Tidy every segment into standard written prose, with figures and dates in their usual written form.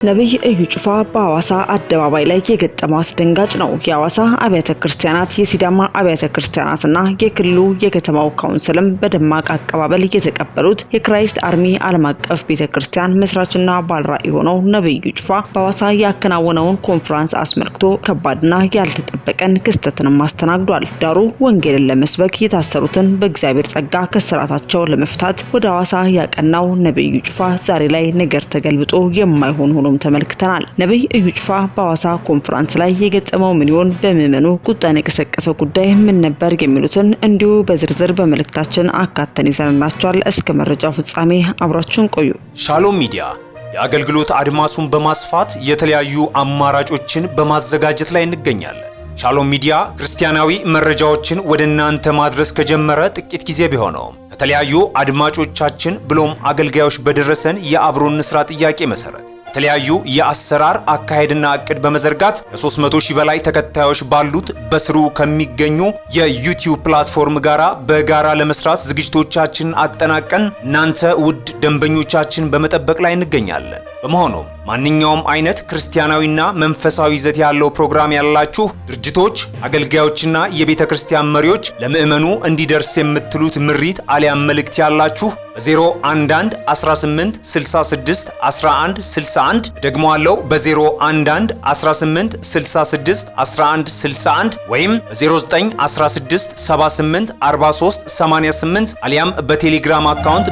ነብይ እዩ ጩፋ በሐዋሳ አደባባይ ላይ የገጠመው አስደንጋጭ ነው። የሐዋሳ አብያተ ክርስቲያናት የሲዳማ አብያተ ክርስቲያናትና የክልሉ የከተማው ካውንስልም በደማቅ አቀባበል የተቀበሉት የክራይስት አርሚ ዓለም አቀፍ ቤተክርስቲያን መስራችና ባለራዕይ ሆነው ነብይ እዩ ጩፋ በሐዋሳ ያከናወነውን ኮንፈረንስ አስመልክቶ ከባድና ያልተጠበቀን ክስተትንም አስተናግዷል። ዳሩ ወንጌልን ለመስበክ የታሰሩትን በእግዚአብሔር ጸጋ ከስራታቸው ለመፍታት ወደ ሐዋሳ ያቀናው ነብይ እዩ ጩፋ ዛሬ ላይ ነገር ተገልብጦ የማይሆን ሆኖ ተመልክተናል። ነብይ እዩ ጩፋ በሐዋሳ ኮንፈረንስ ላይ የገጠመው ምን ይሆን? በመመኑ ቁጣን የቀሰቀሰው ጉዳይ ምን ነበር? የሚሉትን እንዲሁ በዝርዝር በመልእክታችን አካተን ይዘንላችኋል። እስከ መረጃው ፍጻሜ አብራችሁን ቆዩ። ሻሎም ሚዲያ የአገልግሎት አድማሱን በማስፋት የተለያዩ አማራጮችን በማዘጋጀት ላይ እንገኛለን። ሻሎም ሚዲያ ክርስቲያናዊ መረጃዎችን ወደ እናንተ ማድረስ ከጀመረ ጥቂት ጊዜ ቢሆነውም ከተለያዩ አድማጮቻችን ብሎም አገልጋዮች በደረሰን የአብሮነት ስራ ጥያቄ መሰረት የተለያዩ የአሰራር አካሄድና እቅድ በመዘርጋት ከ300,000 በላይ ተከታዮች ባሉት በስሩ ከሚገኙ የዩቲዩብ ፕላትፎርም ጋራ በጋራ ለመስራት ዝግጅቶቻችንን አጠናቀን እናንተ ውድ ደንበኞቻችን በመጠበቅ ላይ እንገኛለን። በመሆኑም ማንኛውም አይነት ክርስቲያናዊና መንፈሳዊ ይዘት ያለው ፕሮግራም ያላችሁ ድርጅቶች፣ አገልጋዮችና የቤተ ክርስቲያን መሪዎች ለምእመኑ እንዲደርስ የምትሉት ምሪት አሊያም መልእክት ያላችሁ በ011 18 66 11 61 ደግሞአለው በ011 18 66 11 61 ወይም በ0916 78 43 88 አሊያም በቴሌግራም አካውንት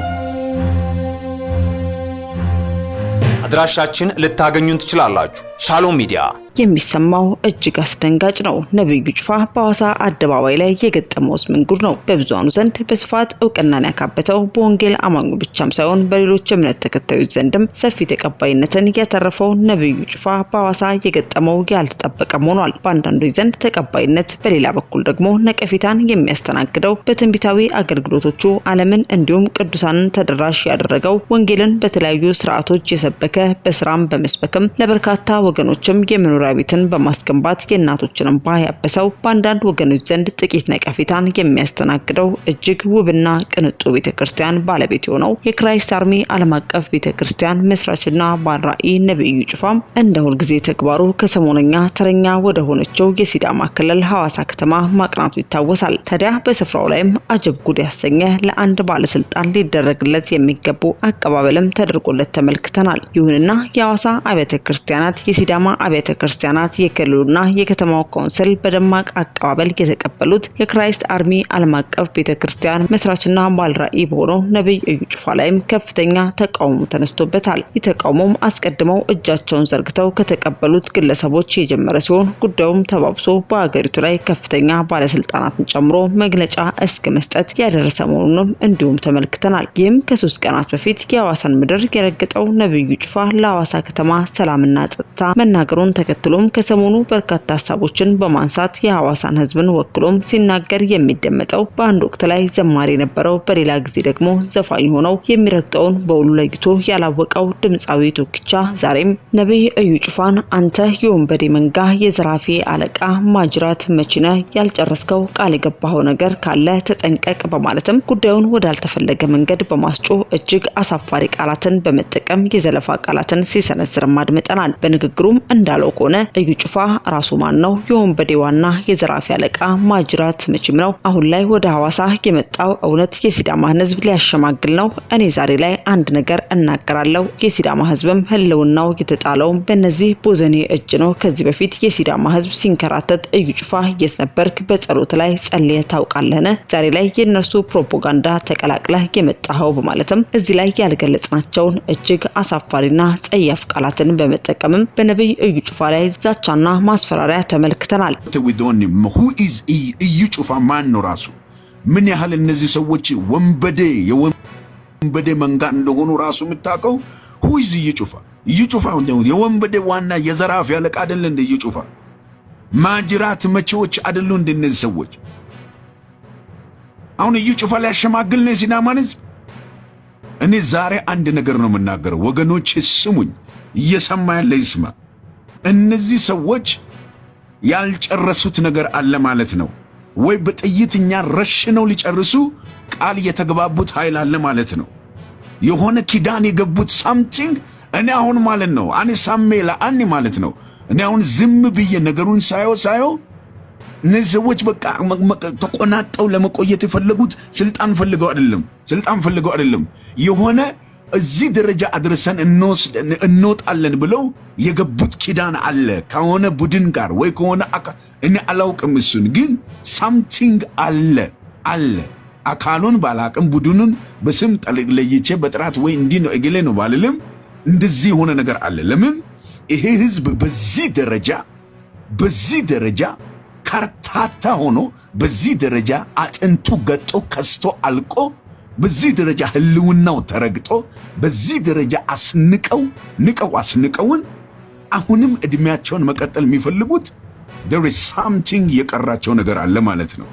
አድራሻችን ልታገኙን ትችላላችሁ። ሻሎም ሚዲያ የሚሰማው እጅግ አስደንጋጭ ነው። ነብይ እዩ ጩፋ በሐዋሳ አደባባይ ላይ የገጠመውስ ምን ጉድ ነው? በብዙሃኑ ዘንድ በስፋት እውቅናን ያካበተው በወንጌል አማኙ ብቻም ሳይሆን በሌሎች እምነት ተከታዮች ዘንድም ሰፊ ተቀባይነትን ያተረፈው ነብይ እዩ ጩፋ በሐዋሳ የገጠመው ያልተጠበቀም ሆኗል። በአንዳንዶች ዘንድ ተቀባይነት፣ በሌላ በኩል ደግሞ ነቀፌታን የሚያስተናግደው በትንቢታዊ አገልግሎቶቹ ዓለምን እንዲሁም ቅዱሳንን ተደራሽ ያደረገው ወንጌልን በተለያዩ ስርዓቶች የሰበከ በስራም በመስበክም ለበርካታ ወገኖችም የመኖሪያ ቤትን በማስገንባት የእናቶችን እንባ ያበሰው በአንዳንድ ወገኖች ዘንድ ጥቂት ነቀፌታን የሚያስተናግደው እጅግ ውብና ቅንጡ ቤተክርስቲያን ባለቤት የሆነው የክራይስት አርሚ ዓለም አቀፍ ቤተክርስቲያን መስራችና ባለራዕይ ነብይ እዩ ጩፋም እንደ ሁልጊዜ ተግባሩ ከሰሞነኛ ተረኛ ወደ ሆነችው የሲዳማ ክልል ሐዋሳ ከተማ ማቅናቱ ይታወሳል። ታዲያ በስፍራው ላይም አጀብ ጉድ ያሰኘ ለአንድ ባለስልጣን ሊደረግለት የሚገቡ አቀባበልም ተደርጎለት ተመልክተናል። ይሁንና የሐዋሳ አብያተ ክርስቲያናት የሲዳማ አብያተ ክርስቲያናት የክልሉና የከተማው ካውንስል በደማቅ አቀባበል የተቀበሉት የክራይስት አርሚ ዓለም አቀፍ ቤተክርስቲያን መስራችና ባለራዕይ በሆነው ነብይ እዩ ጩፋ ላይም ከፍተኛ ተቃውሞ ተነስቶበታል። የተቃውሞም አስቀድመው እጃቸውን ዘርግተው ከተቀበሉት ግለሰቦች የጀመረ ሲሆን ጉዳዩም ተባብሶ በአገሪቱ ላይ ከፍተኛ ባለስልጣናትን ጨምሮ መግለጫ እስከ መስጠት ያደረሰ መሆኑንም እንዲሁም ተመልክተናል። ይህም ከ3 ቀናት በፊት የሐዋሳን ምድር የረገጠው ነብይ እዩ ጩፋ ለሐዋሳ ከተማ ሰላምና ጸጥታ መናገሩን ተከትሎም ከሰሞኑ በርካታ ሐሳቦችን በማንሳት የሐዋሳን ህዝብን ወክሎም ሲናገር የሚደመጠው በአንድ ወቅት ላይ ዘማሪ የነበረው በሌላ ጊዜ ደግሞ ዘፋኝ ሆነው የሚረግጠውን በውሉ ለይቶ ያላወቀው ድምጻዊ ቶክቻ ዛሬም ነብይ እዩ ጩፋን አንተ የወንበዴ መንጋ የዘራፊ አለቃ ማጅራት መችነ ያልጨረስከው ቃል የገባው ነገር ካለ ተጠንቀቅ በማለትም ጉዳዩን ወዳልተፈለገ መንገድ በማስጮህ እጅግ አሳፋሪ ቃላትን በመጠቀም የዘለፋ ቃላትን ሲሰነዝርም አድምጠናል። በንግግሩም እንዳለው ከሆነ እዩ ጩፋ ራሱ ማን ነው? የወንበዴ ዋና የዘራፊ አለቃ ማጅራት መችም ነው? አሁን ላይ ወደ ሐዋሳ የመጣው እውነት የሲዳማን ህዝብ ሊያሸማግል ነው? እኔ ዛሬ ላይ አንድ ነገር እናገራለሁ። የሲዳማ ህዝብም ህልውናው የተጣለው በእነዚህ ቦዘኔ እጅ ነው። ከዚህ በፊት የሲዳማ ህዝብ ሲንከራተት እዩ ጩፋ የት ነበርክ? በጸሎት ላይ ጸልየ ታውቃለህን? ዛሬ ላይ የነሱ ፕሮፓጋንዳ ተቀላቅለህ የመጣኸው በማለትም እዚህ ላይ ያልገለጽናቸውን እጅግ አሳፋሪና ጸያፍ ቃላትን በመጠቀምም በነብይ እዩ ጩፋ ላይ ዛቻና ማስፈራሪያ ተመልክተናል። who is እዩ ጩፋ ማን ነው ራሱ? ምን ያህል እነዚህ ሰዎች የወንበዴ መንጋ እንደሆኑ ራሱ የምታውቀው who is እዩ ጩፋ? እዩ ጩፋ የወንበዴ ዋና የዘራፊ አለቃ አይደል እንደ እዩ ጩፋ? ማጅራት መቼዎች አይደሉ እንደ እነዚህ ሰዎች? አሁን እዩ ጩፋ ሊያሸማግል ነው የሲዳማን ህዝብ? እኔ ዛሬ አንድ ነገር ነው የምናገረው ወገኖች ስሙኝ፣ እየሰማ ያለ ይስማ። እነዚህ ሰዎች ያልጨረሱት ነገር አለ ማለት ነው። ወይ በጥይትኛ ረሽነው ሊጨርሱ ቃል የተገባቡት ኃይል አለ ማለት ነው። የሆነ ኪዳን የገቡት ሳምቲንግ እኔ አሁን ማለት ነው አኔ ሳሜላ አኔ ማለት ነው እኔ አሁን ዝም ብዬ ነገሩን ሳየው እነዚህ ሰዎች በቃ ተቆናጠው ለመቆየት የፈለጉት ስልጣን ፈልገው አይደለም የሆነ እዚህ ደረጃ አድርሰን እንወጣለን ብለው የገቡት ኪዳን አለ ከሆነ ቡድን ጋር ወይ ከሆነ እኔ አላውቅም እሱን ግን ሳምቲንግ አለ አካሉን ባላቅም ቡድኑን በስም ለይቼ በጥራት ወይ እንዲህ ነው እገሌ ነው ባልልም እንደዚህ የሆነ ነገር አለ። ለምን ይሄ ህዝብ በዚህ ደረጃ ካርታታ ሆኖ በዚህ ደረጃ አጥንቱ ገጦ ከስቶ አልቆ በዚህ ደረጃ ህልውናው ተረግጦ በዚህ ደረጃ አስንቀውን አሁንም እድሜያቸውን መቀጠል የሚፈልጉት there is something የቀራቸው ነገር አለ ማለት ነው።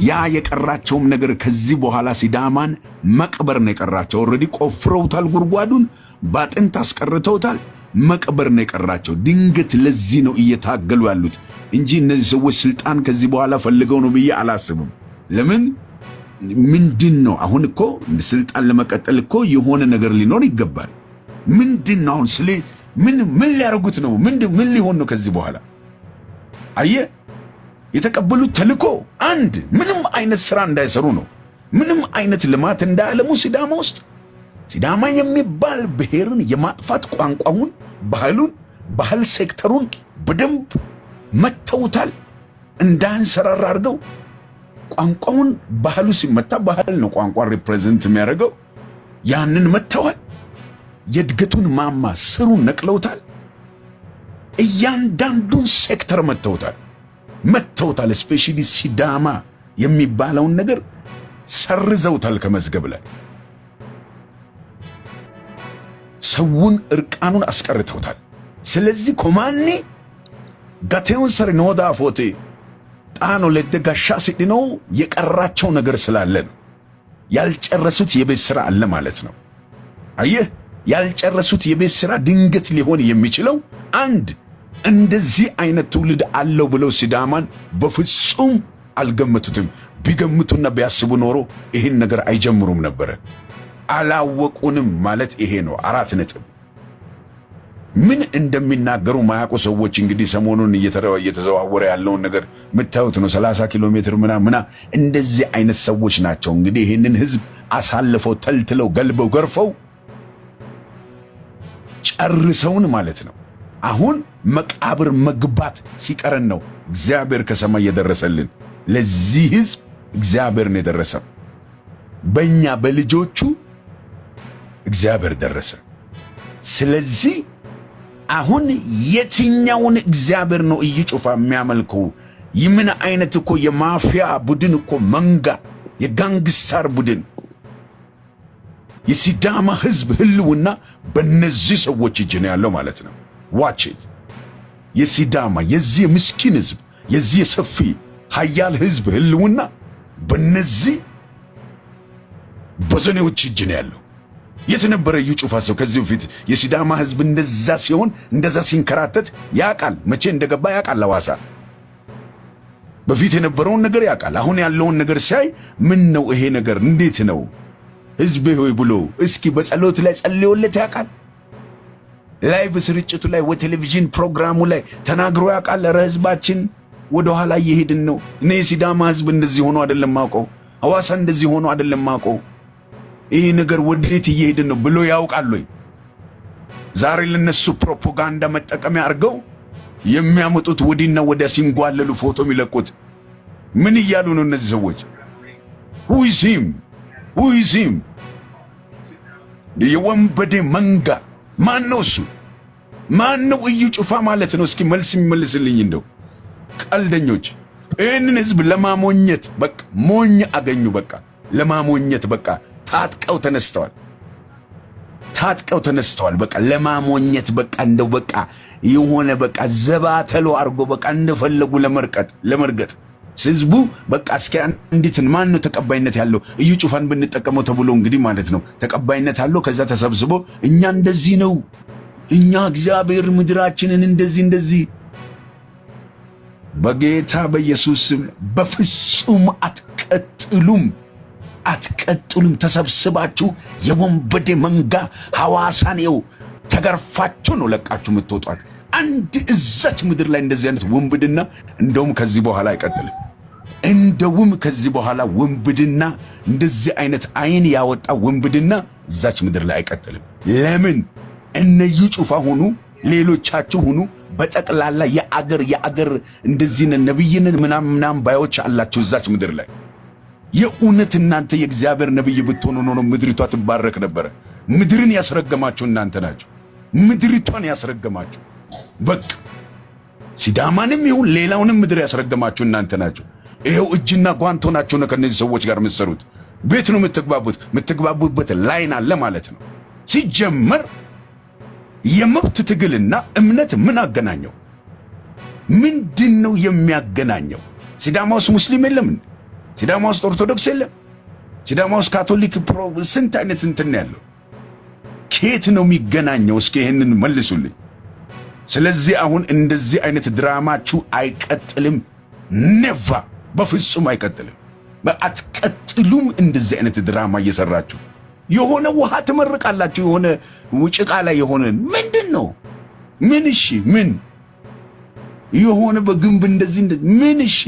ያ የቀራቸውም ነገር ከዚህ በኋላ ሲዳማን መቅበር ነው የቀራቸው። ኦልሬዲ ቆፍረውታል፣ ጉድጓዱን ባጥንት አስቀርተውታል። መቅበር ነው የቀራቸው። ድንገት ለዚህ ነው እየታገሉ ያሉት እንጂ እነዚህ ሰዎች ስልጣን ከዚህ በኋላ ፈልገው ነው ብዬ አላስብም። ለምን ምንድነው አሁን እኮ ስልጣን ለመቀጠል እኮ የሆነ ነገር ሊኖር ይገባል። ምንድነው አሁን ምን ሊያርጉት ነው? ምን ሊሆን ነው ከዚህ በኋላ? አየ የተቀበሉት ተልኮ አንድ ምንም አይነት ስራ እንዳይሰሩ ነው። ምንም አይነት ልማት እንዳያለሙ ሲዳማ ውስጥ ሲዳማ የሚባል ብሔርን የማጥፋት ቋንቋውን፣ ባህል ሴክተሩን በደንብ መተውታል። እንዳንሰራራ አድርገው ቋንቋውን ባህሉ ሲመታ ባህል ነው ቋንቋ ሪፕሬዘንት የሚያደርገው ያንን መተዋል። የእድገቱን ማማ ስሩን ነቅለውታል። እያንዳንዱን ሴክተር መተውታል። ስፔሻሊ ሲዳማ የሚባለውን ነገር ሰርዘውታል ከመዝገብ ላይ። ሰውን እርቃኑን አስቀርተውታል። ስለዚህ ኮማኔ ጋቴውን ሰር ኖዳ ፎቴ ጣኖ ለደጋሻ ሲድነው የቀራቸው ነገር ስላለ ነው። ያልጨረሱት የቤት ስራ አለ ማለት ነው። አየህ ያልጨረሱት የቤት ስራ ድንገት ሊሆን የሚችለው አንድ እንደዚህ አይነት ትውልድ አለው ብለው ሲዳማን በፍጹም አልገመቱትም። ቢገምቱና ቢያስቡ ኖሮ ይህን ነገር አይጀምሩም ነበር። አላወቁንም ማለት ይሄ ነው። 4 ነጥብ። ምን እንደሚናገሩ ማያውቁ ሰዎች እንግዲህ ሰሞኑን እየተዘዋወረ ያለውን ነገር ምታዩት ነው። 30 ኪሎ ሜትር ምና እንደዚህ አይነት ሰዎች ናቸው እንግዲህ ይህንን ህዝብ አሳልፈው ተልትለው ገልበው ገርፈው ጨርሰውን ማለት ነው። አሁን መቃብር መግባት ሲቀረን ነው እግዚአብሔር ከሰማይ የደረሰልን። ለዚህ ህዝብ እግዚአብሔር ነው የደረሰው። በእኛ በልጆቹ እግዚአብሔር ደረሰ። ስለዚህ አሁን የትኛውን እግዚአብሔር ነው እዩ ጩፋ የሚያመልከው? ይምን አይነት እኮ የማፊያ ቡድን እኮ መንጋ፣ የጋንግስታር ቡድን። የሲዳማ ህዝብ ህልውና በእነዚህ ሰዎች እጅ ነው ያለው ማለት ነው። ዋች ኢት። የሲዳማ የዚህ ምስኪን ህዝብ የዚህ ሰፊ ኃያል ህዝብ ህልውና በእነዚህ በዘኔዎች እጅ ነው ያለው። የት ነበረ እዩ ጩፋ ሰው ከዚህ በፊት የሲዳማ ህዝብ እንደዛ ሲሆን እንደዛ ሲንከራተት ያቃል? መቼ እንደገባ ያቃል? ሐዋሳ በፊት የነበረውን ነገር ያቃል። አሁን ያለውን ነገር ሲያይ ምን ነው ይሄ ነገር እንዴት ነው ህዝቤ ሆይ ብሎ እስኪ በጸሎት ላይ ጸልዮለት ያቃል? ላይቭ ስርጭቱ ላይ ወቴሌቪዥን ፕሮግራሙ ላይ ተናግሮ ያቃል? ህዝባችን ወደ ኋላ እየሄድን ነው። እኔ የሲዳማ ህዝብ እንደዚህ ሆኖ አይደለም ማውቀው፣ ሐዋሳ እንደዚህ ሆኖ አይደለም ማውቀው፣ ይሄ ነገር ወዴት እየሄድን ነው ብሎ ያውቃል ወይ? ዛሬ ለነሱ ፕሮፓጋንዳ መጠቀሚያ አድርገው የሚያመጡት ወዲና ወዲያ ሲንጓለሉ ፎቶ የሚለቁት ምን እያሉ ነው እነዚህ ሰዎች? who is him? የወንበዴ መንጋ ማን ነው እሱ? ማን ነው እዩ ጩፋ ማለት ነው? እስኪ መልስ የሚመልስልኝ እንደው። ቀልደኞች ይህንን ህዝብ ለማሞኘት በቃ ሞኝ አገኙ። በቃ ለማሞኘት በቃ ታጥቀው ተነስተዋል። በቃ ለማሞኘት በቃ እንደው በቃ የሆነ በቃ ዘባተሎ አርጎ በቃ እንደፈለጉ ለመርገጥ ህዝቡ በቃ እስኪ እንዴት ማን ነው ተቀባይነት ያለው? እዩ ጩፋን ብንጠቀመው ተብሎ እንግዲህ ማለት ነው ተቀባይነት አለው። ከዛ ተሰብስቦ እኛ እንደዚህ ነው፣ እኛ እግዚአብሔር ምድራችንን እንደዚህ በጌታ በኢየሱስ ስም በፍጹም አትቀጥሉም። ተሰብስባችሁ የወንበዴ መንጋ ሐዋሳን ተገርፋችሁ ነው ለቃችሁ የምትወጧት። አንድ እዛች ምድር ላይ እንደዚህ አይነት ውንብድና እንደውም ከዚህ በኋላ አይቀጥልም። እንደውም ከዚህ በኋላ ውንብድና እንደዚህ አይነት አይን ያወጣ ውንብድና እዛች ምድር ላይ አይቀጥልም። ለምን? እነዩ ጩፋ ሆኑ ሌሎቻችሁ ሆኑ በጠቅላላ የአገር እንደዚህ ነብይንን ምናምን ባዮች አላችሁ እዛች ምድር ላይ። የእውነት እናንተ የእግዚአብሔር ነብይ ብትሆኑ ነው ምድሪቷ ትባረክ ነበረ። ምድርን ያስረገማችሁ እናንተ ናችሁ። ምድሪቷን ያስረገማችሁ በቃ ሲዳማንም ይሁን ሌላውንም ምድር ያስረገማችሁ እናንተ ናችሁ። ይሄው እጅና ጓንት ሆናችሁ ነው ከነዚህ ሰዎች ጋር የምትሰሩት። ቤት ነው የምትግባቡበት ላይን አለ ማለት ነው። ሲጀመር የመብት ትግልና እምነት ምን አገናኘው? ምንድነው የሚያገናኘው? ሲዳማ ውስጥ ሙስሊም የለም? ሲዳማ ውስጥ ኦርቶዶክስ የለም? ሲዳማ ውስጥ ካቶሊክ ስንት አይነት እንትን ያለው ከየት ነው የሚገናኘው? እስኪ ይሄንን መልሱልኝ። ስለዚህ አሁን እንደዚህ አይነት ድራማችሁ አይቀጥልም። ኔቫ በፍጹም አይቀጥልም። አትቀጥሉም። እንደዚህ አይነት ድራማ እየሰራችሁ የሆነ ውሃ ትመርቃላችሁ። የሆነ ጭቃ ላይ የሆነ ምንድነው? ምን? እሺ ምን የሆነ በግንብ እንደዚህ ምን? እሺ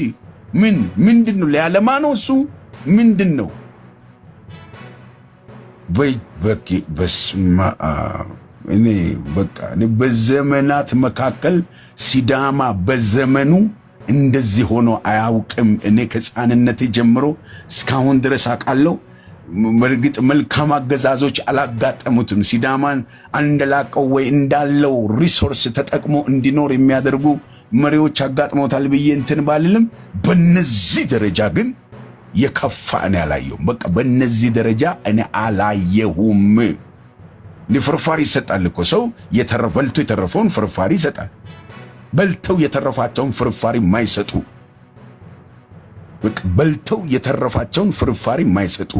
ምንድነው? ሊያለማ ነው እሱ ምንድነው? በቂ በስማ እኔ በቃ በዘመናት መካከል ሲዳማ በዘመኑ እንደዚህ ሆኖ አያውቅም። እኔ ከሕፃንነቴ ጀምሮ እስካሁን ድረስ አውቃለሁ። በእርግጥ መልካም አገዛዞች አላጋጠሙትም። ሲዳማን አንደላቀው ወይ እንዳለው ሪሶርስ ተጠቅሞ እንዲኖር የሚያደርጉ መሪዎች አጋጥመውታል ብዬ እንትን ባልልም በነዚህ ደረጃ ግን የከፋ እኔ አላየሁም። በቃ በነዚህ ደረጃ እኔ አላየሁም። ፍርፋሪ ይሰጣል እኮ ሰው በልቶ የተረፈውን ፍርፋሪ ይሰጣል። በልተው የተረፋቸውን ፍርፋሪ ማይሰጡ በልተው የተረፋቸውን ፍርፋሪ ማይሰጡ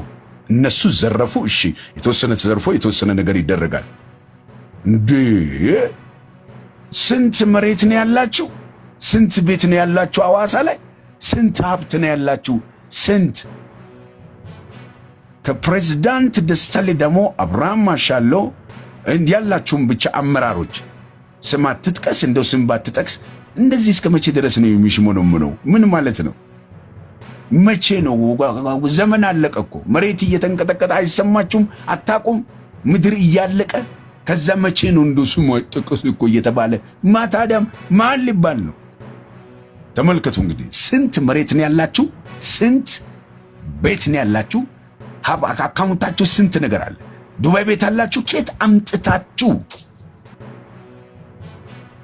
እነሱ ዘረፉ። እሺ የተወሰነ ተዘርፎ የተወሰነ ነገር ይደረጋል። እንዴ ስንት መሬት ነው ያላችሁ? ስንት ቤት ነው ያላችሁ? አዋሳ ላይ ስንት ሀብት ነው ያላችሁ? ስንት ከፕሬዝዳንት ደስታ ሌዳሞ አብርሃም ማሻሎ ያላችሁም ብቻ አመራሮች ስም አትጥቀስ፣ እንደው ስም ባትጠቅስ እንደዚህ እስከ መቼ ድረስ ነው የሚሽሞነሙነው? ምን ማለት ነው? መቼ ነው? ዘመን አለቀ እኮ። መሬት እየተንቀጠቀጠ አይሰማችሁም? አታቁም? ምድር እያለቀ ከዛ መቼ ነው እንደው ስሙ አይጠቀስ እኮ እየተባለ ማታዳም ማን ሊባል ነው? ተመልከቱ እንግዲህ ስንት መሬት ነው ያላችሁ? ስንት ቤት ነው ያላችሁ? አካውንታችሁ ስንት ነገር አለ? ዱባይ ቤት አላችሁ? ኬት አምጥታችሁ?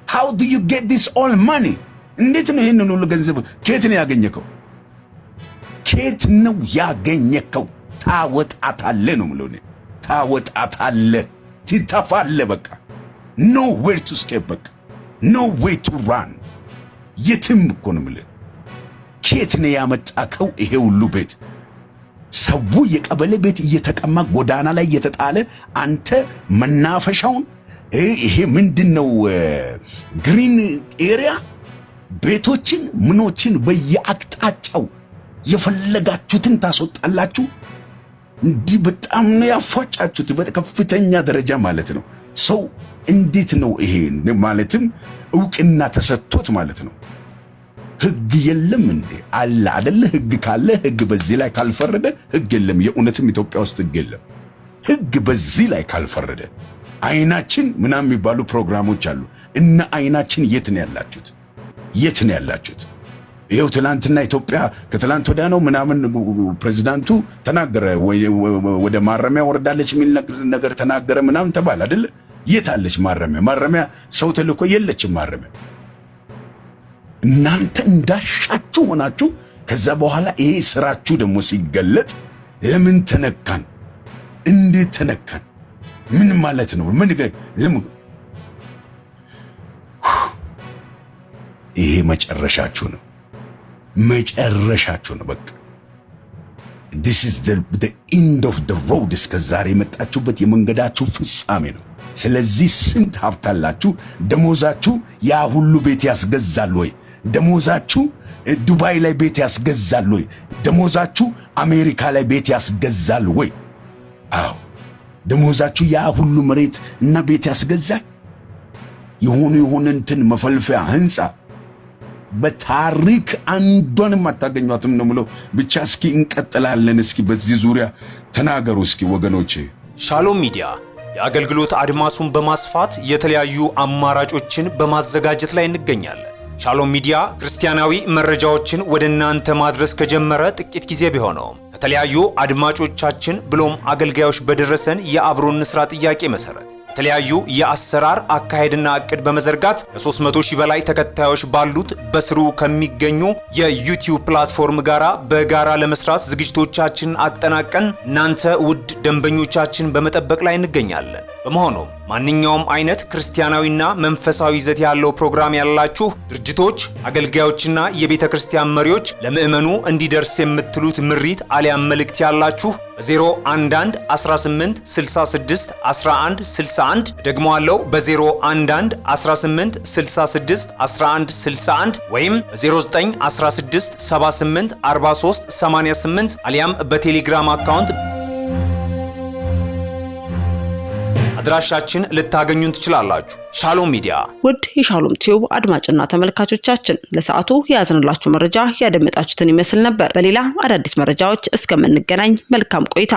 how do you get this all money? እንዴት ነው ይሄንን ሁሉ ገንዘብ ኬት ነው ያገኘከው? ኬት ነው ያገኘከው? ታወጣታለህ ነው የምለው እኔ። ታወጣታለህ፣ ትተፋለህ። በቃ no where to escape፣ በቃ no way to run። የትም እኮ ነው የምልህ። ኬት ነው ያመጣከው ይሄ ሁሉ ቤት? ሰው የቀበሌ ቤት እየተቀማ ጎዳና ላይ እየተጣለ አንተ መናፈሻውን ይሄ ምንድነው ግሪን ኤሪያ ቤቶችን ምኖችን በየአቅጣጫው የፈለጋችሁትን ታስወጣላችሁ። እንዲህ በጣም ነው ያፏጫችሁት በከፍተኛ ደረጃ ማለት ነው። ሰው እንዴት ነው ይሄ ማለትም ዕውቅና ተሰጥቶት ማለት ነው። ህግ የለም እንዴ? አለ አይደለ? ህግ ካለ ህግ በዚህ ላይ ካልፈረደ ህግ የለም። የእውነትም ኢትዮጵያ ውስጥ ህግ የለም። ህግ በዚህ ላይ ካልፈረደ አይናችን ምናምን የሚባሉ ፕሮግራሞች አሉ። እና አይናችን የት ነው ያላችሁት? የት ነው ያላችሁት? ይሄው ትላንትና ኢትዮጵያ ከትላንት ወዲያ ነው ምናምን ፕሬዝዳንቱ ተናገረ፣ ወደ ማረሚያ ወርዳለች የሚል ነገር ተናገረ ምናምን ተባለ አይደለ? የት አለች ማረሚያ? ማረሚያ ሰው ተልኮ የለችም ማረሚያ። እናንተ እንዳሻችሁ ሆናችሁ ከዛ በኋላ ይሄ ስራችሁ ደግሞ ሲገለጥ ለምን ተነካን? እንዴት ተነካን? ምን ማለት ነው? ይሄ መጨረሻችሁ ነው። መጨረሻችሁ ነው። በቃ this is the end of the road። እስከ ዛሬ የመጣችሁበት የመንገዳችሁ ፍጻሜ ነው። ስለዚህ ስንት ሀብታላችሁ? ደሞዛችሁ ያ ሁሉ ቤት ያስገዛል ወይ? ደሞዛችሁ ዱባይ ላይ ቤት ያስገዛል ወይ? ደሞዛችሁ አሜሪካ ላይ ቤት ያስገዛል ወይ? አዎ ደሞዛችሁ ያ ሁሉ መሬት እና ቤት ያስገዛል? የሆነ እንትን መፈልፈያ ህንፃ በታሪክ አንዷንም አታገኟትም ነው የምለው። ብቻ እስኪ እንቀጥላለን። እስኪ በዚህ ዙሪያ ተናገሩ እስኪ ወገኖቼ። ሻሎም ሚዲያ የአገልግሎት አድማሱን በማስፋት የተለያዩ አማራጮችን በማዘጋጀት ላይ እንገኛለን። ሻሎም ሚዲያ ክርስቲያናዊ መረጃዎችን ወደ እናንተ ማድረስ ከጀመረ ጥቂት ጊዜ ቢሆነውም ከተለያዩ አድማጮቻችን ብሎም አገልጋዮች በደረሰን የአብሮን ስራ ጥያቄ መሰረት የተለያዩ የአሰራር አካሄድና እቅድ በመዘርጋት ከ300,000 በላይ ተከታዮች ባሉት በስሩ ከሚገኙ የዩቲዩብ ፕላትፎርም ጋራ በጋራ ለመስራት ዝግጅቶቻችንን አጠናቀን እናንተ ውድ ደንበኞቻችን በመጠበቅ ላይ እንገኛለን። በመሆኑም ማንኛውም አይነት ክርስቲያናዊና መንፈሳዊ ይዘት ያለው ፕሮግራም ያላችሁ ድርጅቶች፣ አገልጋዮችና የቤተ ክርስቲያን መሪዎች ለምእመኑ እንዲደርስ የምትሉት ምሪት አሊያም መልእክት ያላችሁ በ011 18 66 11 61 ደግሞ አለው በ011 18 66 11 61 ወይም በ09 16 78 43 88 አሊያም በቴሌግራም አካውንት አድራሻችን ልታገኙን ትችላላችሁ። ሻሎም ሚዲያ። ውድ የሻሎም ቲዩብ አድማጭና ተመልካቾቻችን ለሰዓቱ ያዝንላችሁ መረጃ ያደመጣችሁትን ይመስል ነበር። በሌላ አዳዲስ መረጃዎች እስከምንገናኝ መልካም ቆይታ።